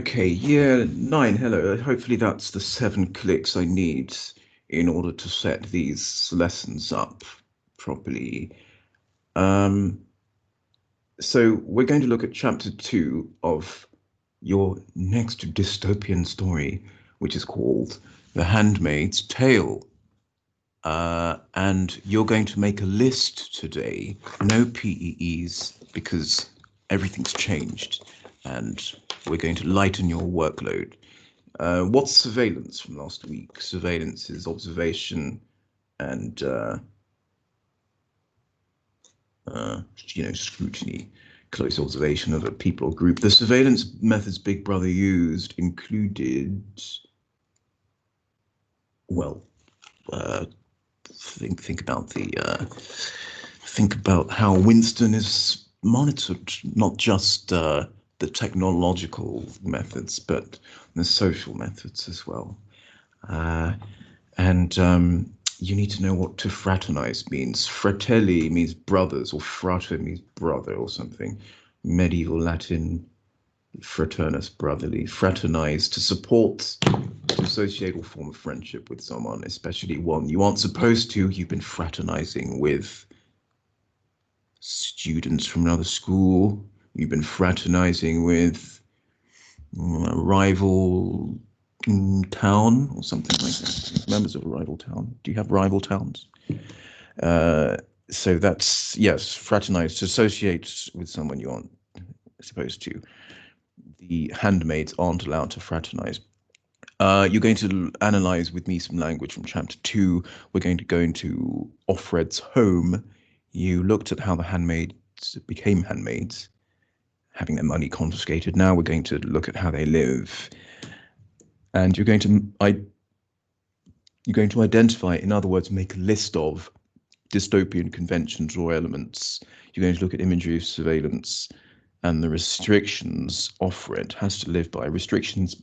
Okay, year nine, hello. Hopefully that's the 7 clicks I need in order to set these lessons up properly. So we're going to look at chapter 2 of your next dystopian story, which is called The Handmaid's Tale. And you're going to make a list today, no PEEs, because everything's changed and we're going to lighten your workload. What's surveillance from last week? Surveillance is observation and, scrutiny, close observation of a people or group. The surveillance methods Big Brother used included, well, think about how Winston is monitored, not just the technological methods, but the social methods as well. And you need to know what to fraternize means. Fratelli means brothers, or frater means brother or something. Medieval Latin, fraternus, brotherly. Fraternize, to support, to associate or form a friendship with someone, especially one you aren't supposed to. You've been fraternizing with students from another school. You've been fraternizing with a rival town or something like that. Members of a rival town. Do you have rival towns? So that's, yes, fraternize, to associate with someone you aren't supposed to. The handmaids aren't allowed to fraternize. You're going to analyze with me some language from chapter 2. We're going to go into Offred's home. You looked at how the handmaids became handmaids, having their money confiscated. Now we're going to look at how they live. And you're going to identify, in other words, make a list of dystopian conventions or elements. You're going to look at imagery of surveillance and the restrictions Offred has to live by. Restrictions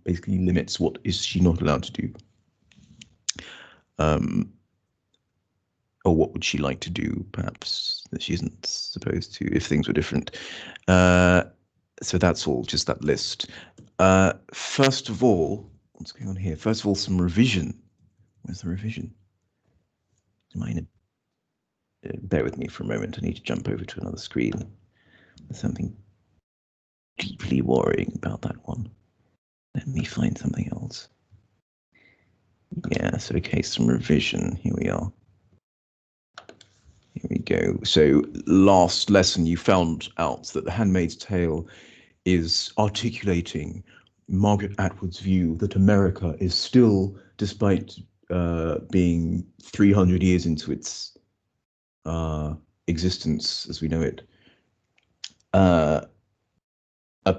basically limits what is she not allowed to do. Or what would she like to do, perhaps, that she isn't supposed to, if things were different. So that's all, just that list. First of all, what's going on here? First of all, some revision. Where's the revision? Bear with me for a moment. I need to jump over to another screen. There's something deeply worrying about that one. Let me find something else. Yes, okay, some revision. Here we are. Here we go. So last lesson, you found out that The Handmaid's Tale is articulating Margaret Atwood's view that America is still, despite being 300 years into its existence as we know it, a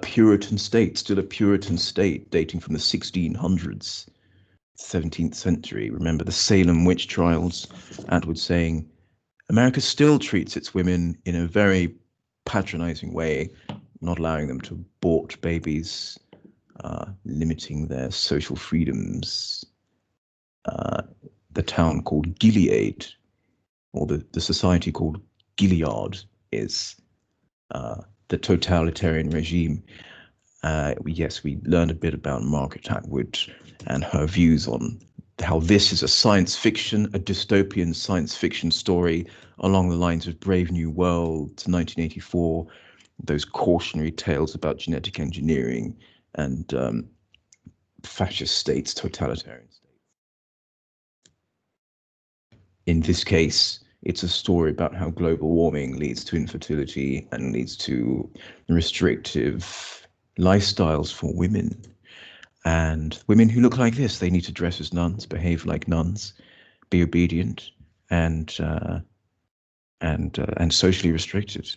Puritan state, still a Puritan state dating from the 1600s, 17th century. Remember the Salem witch trials, Atwood saying, America still treats its women in a very patronizing way, not allowing them to abort babies, limiting their social freedoms. The town called Gilead, or the society called Gilead, is the totalitarian regime. Yes, we learned a bit about Margaret Atwood and her views on how this is a science fiction, a dystopian science fiction story along the lines of Brave New World, 1984, those cautionary tales about genetic engineering and fascist states, totalitarian states. In this case, it's a story about how global warming leads to infertility and leads to restrictive lifestyles for women. And women who look like this, they need to dress as nuns, behave like nuns, be obedient, and socially restricted.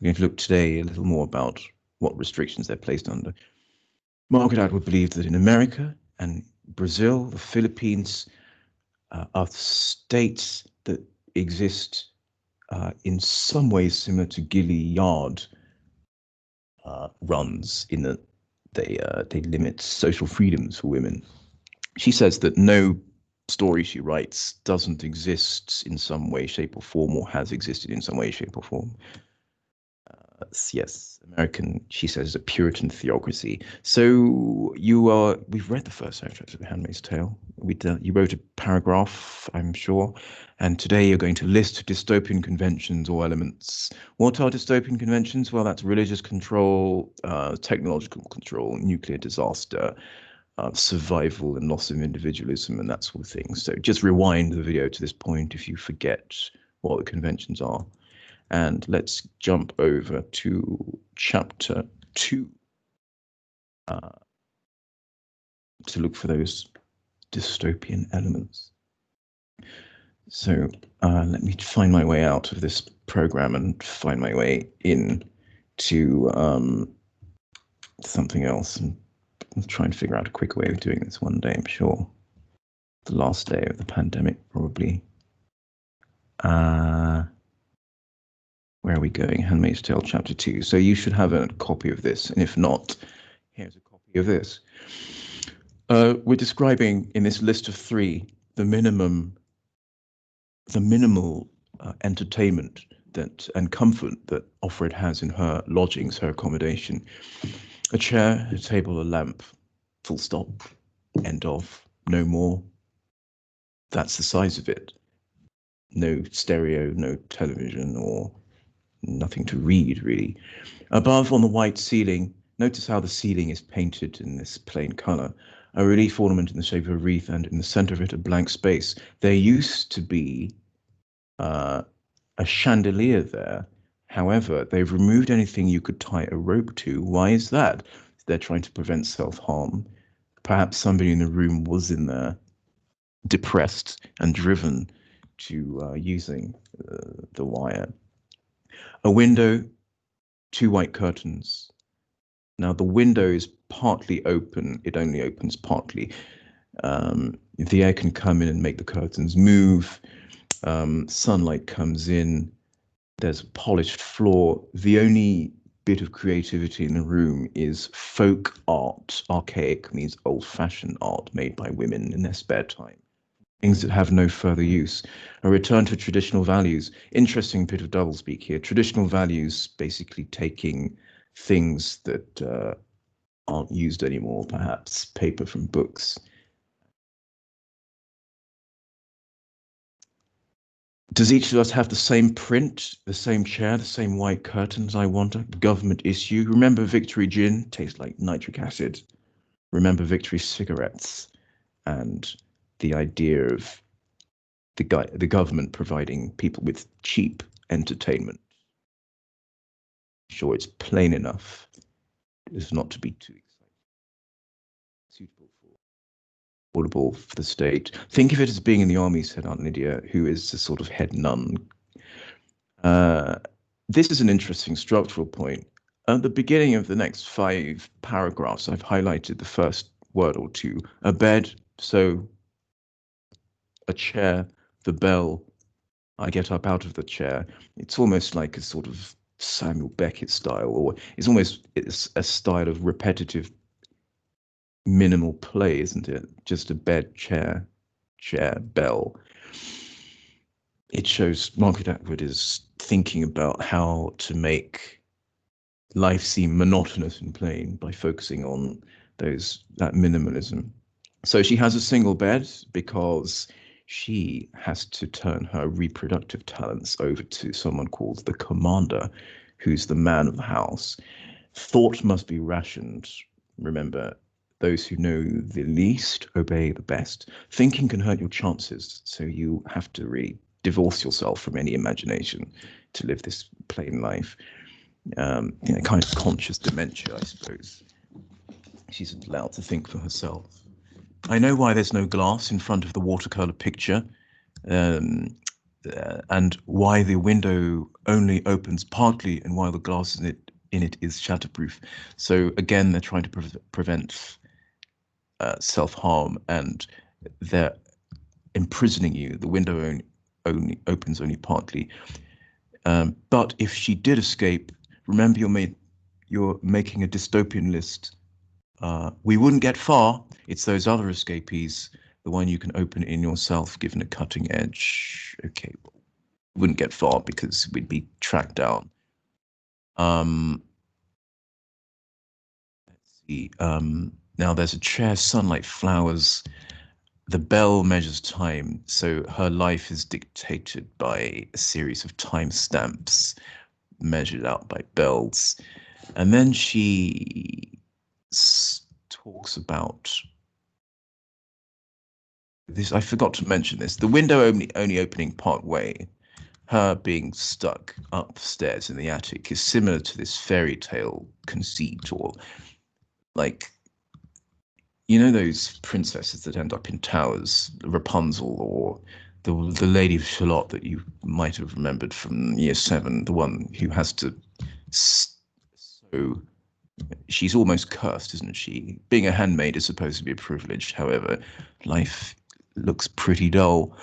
We're going to look today a little more about what restrictions they're placed under. Margaret Atwood believed that in America and Brazil, the Philippines, are states that exist in some ways similar to Gilead runs, in that they limit social freedoms for women. She says that no story she writes doesn't exist in some way, shape, or form, or has existed in some way, shape, or form. Yes, American, she says, a Puritan theocracy. So we've read the first extract of The Handmaid's Tale. You wrote a paragraph, I'm sure, and today you're going to list dystopian conventions or elements. What are dystopian conventions? Well, that's religious control, technological control, nuclear disaster, survival and loss of individualism, and that sort of thing. So just rewind the video to this point if you forget what the conventions are. And let's jump over to chapter 2 to look for those dystopian elements. So let me find my way out of this program and find my way in to something else. And I'll try and figure out a quick way of doing this one day, I'm sure. The last day of the pandemic, probably. Where are we going? Handmaid's Tale, chapter 2. So you should have a copy of this, and if not, here's a copy of this. We're describing in this list of 3 the minimal entertainment and comfort that Offred has in her lodgings, her accommodation. A chair, a table, a lamp, full stop, end of, no more. That's the size of it. No stereo, no television, or nothing to read, really. Above, on the white ceiling, notice how the ceiling is painted in this plain color. A relief ornament in the shape of a wreath, and in the center of it, a blank space. There used to be a chandelier there. However, they've removed anything you could tie a rope to. Why is that? They're trying to prevent self-harm. Perhaps somebody in the room was in there, depressed and driven to using the wire. A window, 2 white curtains. Now the window is partly open. It only opens partly. The air can come in and make the curtains move. Sunlight comes in. There's a polished floor. The only bit of creativity in the room is folk art. Archaic means old-fashioned art made by women in their spare time. Things that have no further use. A return to traditional values. Interesting bit of doublespeak here. Traditional values, basically taking things that aren't used anymore, perhaps paper from books. Does each of us have the same print, the same chair, the same white curtains, I wonder? Government issue. Remember Victory gin? Tastes like nitric acid. Remember Victory cigarettes and the idea of the government providing people with cheap entertainment. Sure, it's plain enough as not to be too exciting. Suitable for affordable for the state. Think of it as being in the army, said Aunt Lydia, who is a sort of head nun. This is an interesting structural point. At the beginning of the next 5 paragraphs, I've highlighted the first word or two. A bed, so a chair, the bell. I get up out of the chair. It's almost like a sort of Samuel Beckett style, or it's a style of repetitive minimal play, isn't it? Just a bed, chair, bell. It shows Margaret Atwood is thinking about how to make life seem monotonous and plain by focusing on that minimalism. So she has a single bed because she has to turn her reproductive talents over to someone called the commander, who's the man of the house. Thought must be rationed. Remember, those who know the least obey the best. Thinking can hurt your chances, so you have to really divorce yourself from any imagination to live this plain life. Kind of conscious dementia, I suppose. She's allowed to think for herself. I know why there's no glass in front of the watercolor picture, and why the window only opens partly, and why the glass in it is shatterproof. So again, they're trying to prevent self-harm, and they're imprisoning you. The window only opens partly. But if she did escape, remember you're making a dystopian list. We wouldn't get far. It's those other escapees, the one you can open in yourself, given a cutting edge. Okay, well, wouldn't get far because we'd be tracked down. Um, let's see. Now there's a chair, sunlight, flowers. The bell measures time, so her life is dictated by a series of time stamps measured out by bells. And then she talks about this. I forgot to mention this. The window only opening part way, her being stuck upstairs in the attic, is similar to this fairy tale conceit, or like, you know, those princesses that end up in towers, Rapunzel, or the Lady of Shalott that you might have remembered from year 7, the one who has to sew. She's almost cursed, isn't she? Being a handmaid is supposed to be a privilege. However, life looks pretty dull.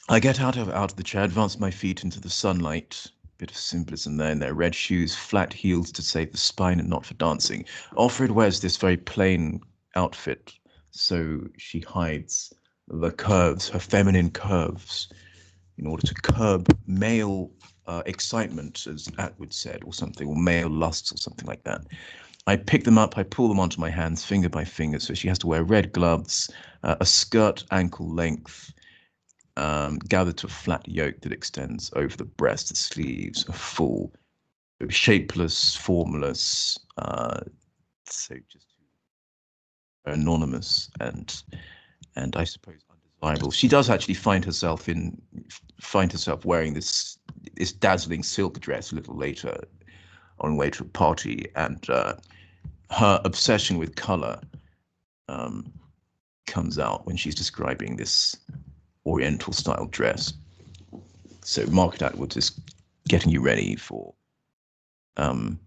I get out of the chair, advance my feet into the sunlight. Bit of symbolism there in their red shoes, flat heels to save the spine and not for dancing. Offred wears this very plain outfit, so she hides the curves, her feminine curves, in order to curb male excitement, as Atwood said, or something, or male lusts, or something like that. I pick them up, I pull them onto my hands, finger by finger, so she has to wear red gloves, a skirt ankle length, gathered to a flat yoke that extends over the breast. The sleeves are full, shapeless, formless, so just anonymous and I suppose undesirable. She does actually find herself wearing this dazzling silk dress a little later on the way to a party, and her obsession with color comes out when she's describing this Oriental style dress. So Margaret Atwood is getting you ready for the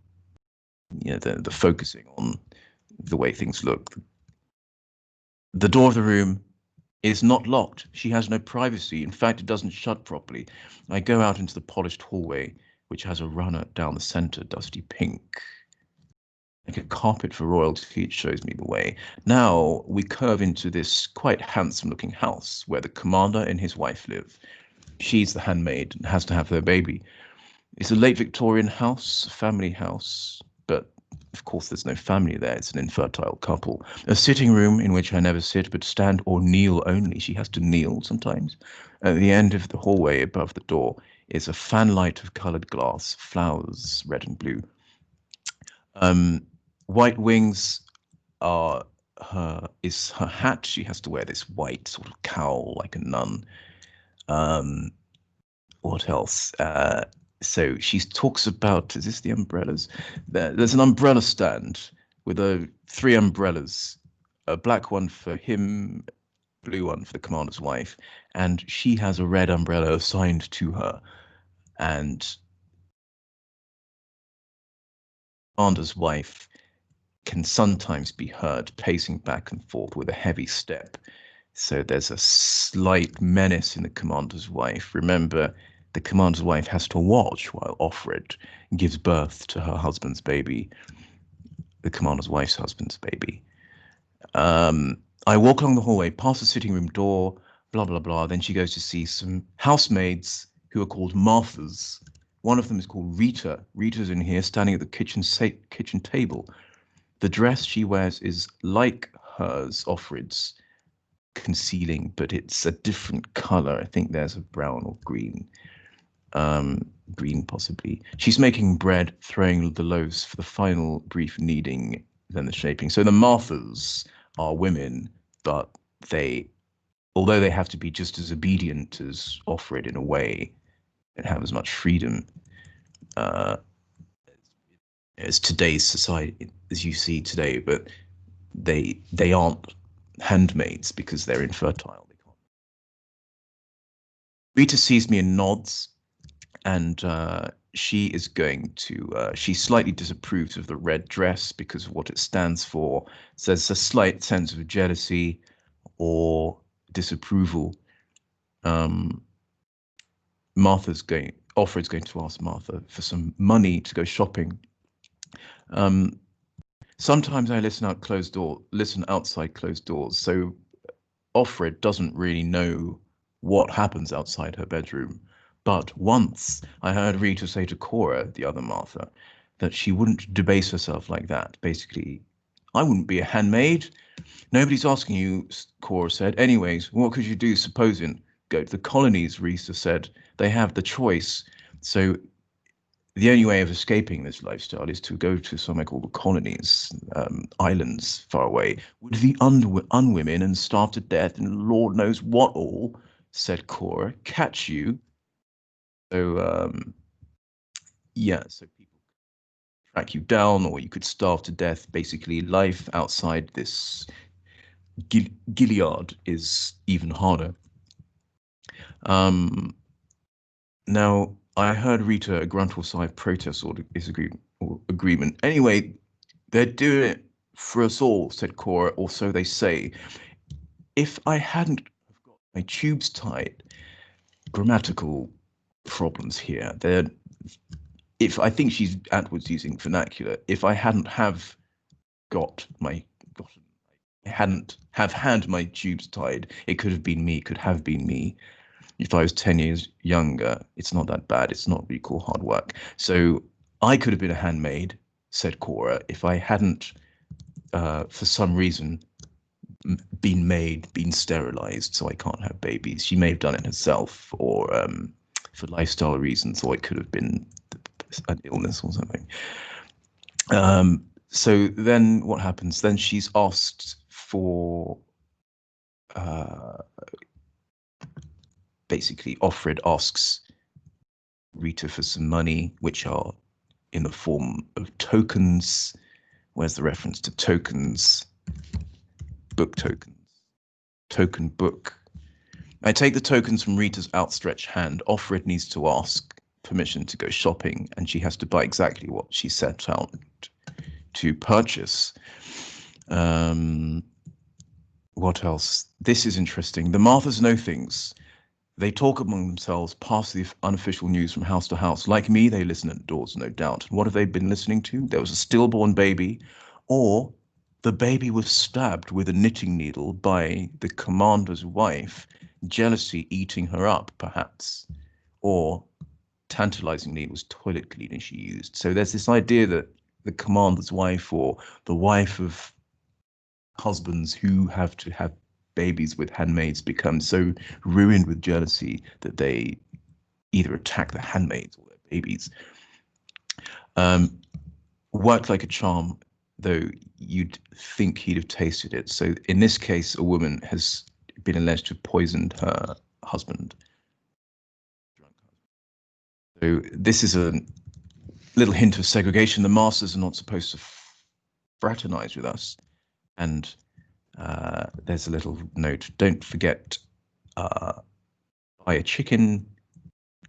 focusing on the way things look. The door of the room is not locked. She has no privacy. In fact, it doesn't shut properly. I go out into the polished hallway, which has a runner down the center, dusty pink. Like a carpet for royalty, it shows me the way. Now we curve into this quite handsome-looking house where the commander and his wife live. She's the handmaid and has to have their baby. It's a late Victorian house, a family house, but of course there's no family there. It's an infertile couple. A sitting room in which I never sit, but stand or kneel only. She has to kneel sometimes. At the end of the hallway above the door is a fanlight of colored glass, flowers, red and blue. White wings is her hat. She has to wear this white sort of cowl like a nun. What else? So she talks about, is this the umbrellas? There's an umbrella stand with 3 umbrellas, a black one for him, blue one for the commander's wife, and she has a red umbrella assigned to her. And commander's wife can sometimes be heard pacing back and forth with a heavy step. So there's a slight menace in the commander's wife. Remember, the commander's wife has to watch while Offred gives birth to her husband's baby, the commander's wife's husband's baby. I walk along the hallway, past the sitting room door, blah, blah, blah. Then she goes to see some housemaids who are called Marthas. One of them is called Rita. Rita's in here, standing at the kitchen table. The dress she wears is like hers, Offred's, concealing, but it's a different color. I think there's a brown or green. Green possibly. She's making bread, throwing the loaves for the final brief kneading, then the shaping. So the Marthas are women, but although they have to be just as obedient as Offred in a way, and have as much freedom as today's society, as you see today, but they aren't handmaids because they're infertile. Rita sees me and nods, and she is going to, she slightly disapproves of the red dress because of what it stands for. So there's a slight sense of jealousy or disapproval. Offred's going to ask Martha for some money to go shopping. Sometimes I listen outside closed doors, so Offred doesn't really know what happens outside her bedroom, But once I heard Rita say to Cora, the other Martha, that she wouldn't debase herself like that. Basically, I wouldn't be a handmaid. Nobody's asking you, Cora said. Anyways, what could you do, supposing? Go to the colonies, Rita said. They have the choice. So the only way of escaping this lifestyle is to go to somewhere called the colonies, islands far away, with the unwomen and starve to death and Lord knows what all, said Cora. Catch you. So, yeah, so people track you down, or you could starve to death. Basically, life outside this Gilead is even harder. Now, I heard Rita grunt or sigh protest or disagree or agreement. Anyway, they're doing it for us all, said Cora, or so they say. If I hadn't got my tubes tied, grammatical problems here. If I think she's Atwood's using vernacular. If I hadn't have I hadn't have had my tubes tied, it could have been me, could have been me. If I was 10 years younger, it's not that bad. It's not really cool hard work. So I could have been a handmaid, said Cora, if I hadn't, for some reason, been sterilized, so I can't have babies. She may have done it herself, or for lifestyle reasons, or it could have been an illness or something. So then what happens? Then she's asked for, basically, Offred asks Rita for some money, which are in the form of tokens. Where's the reference to tokens? Book tokens. Token book. I take the tokens from Rita's outstretched hand. Offred needs to ask permission to go shopping, and she has to buy exactly what she set out to purchase. What else? This is interesting. The Marthas know things. They talk among themselves, pass the unofficial news from house to house. Like me, they listen at doors, no doubt. And what have they been listening to? There was a stillborn baby, or the baby was stabbed with a knitting needle by the commander's wife, jealousy eating her up, perhaps. Or, tantalizingly, it was toilet cleaner she used. So there's this idea that the commander's wife, or the wife of husbands who have to have babies with handmaids, become so ruined with jealousy that they either attack the handmaids or their babies. Worked like a charm, though you'd think he'd have tasted it. So in this case, a woman has been alleged to have poisoned her husband. So this is a little hint of segregation. The masters are not supposed to fraternize with us. And there's a little note. Don't forget, buy a chicken,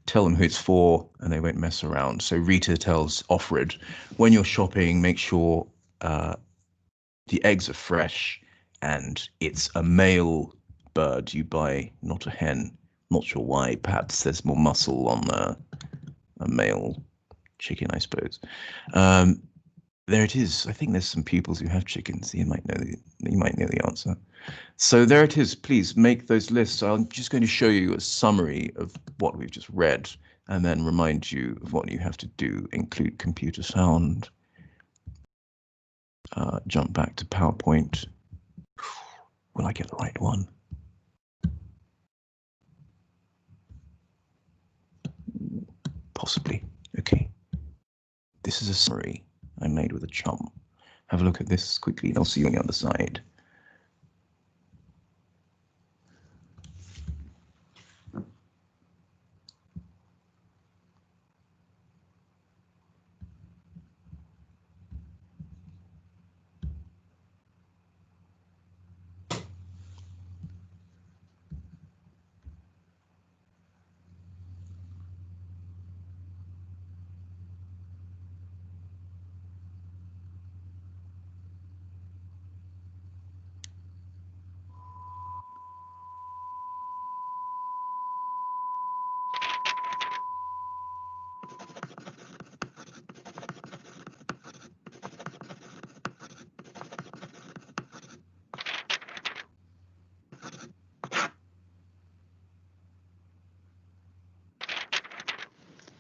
tell them who it's for, and they won't mess around. So Rita tells Offred, when you're shopping, make sure the eggs are fresh and it's a male bird you buy, not a hen. Not sure why. Perhaps there's more muscle on a male chicken, I suppose. There it is. I think there's some people who have chickens. You might know the answer. So there it is. Please make those lists. I'm just going to show you a summary of what we've just read, and then remind you of what you have to do. Include computer sound. Jump back to PowerPoint. Will I get the right one? Possibly. Okay. This is a summary I made with a chum. Have a look at this quickly, and I'll see you on the other side.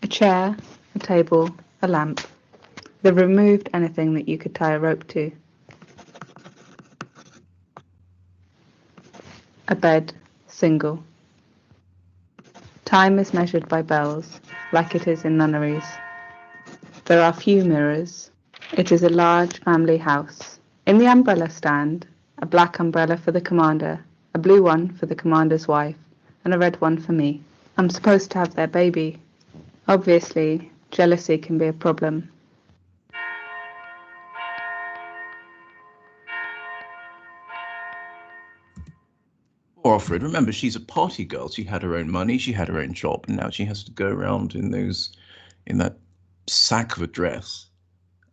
chair, a table, a lamp. They've removed anything that you could tie a rope to. A bed, single. Time is measured by bells, like it is in nunneries. There are few mirrors. It is a large family house. In the umbrella stand, a black umbrella for the commander, a blue one for the commander's wife, and a red one for me. I'm supposed to have their baby. Obviously, jealousy can be a problem. Poor Offred, remember, she's a party girl. She had her own money, she had her own job, and now she has to go around in that sack of a dress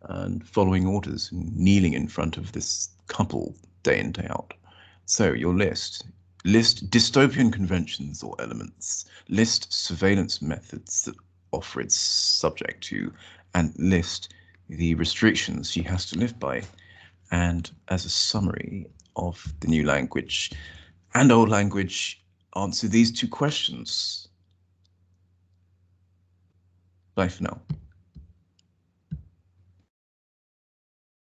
and following orders and kneeling in front of this couple day in, day out. So your list dystopian conventions or elements, list surveillance methods that Offred's subject to, and list the restrictions she has to live by. And as a summary of the new language and old language, answer these two questions. Bye for now.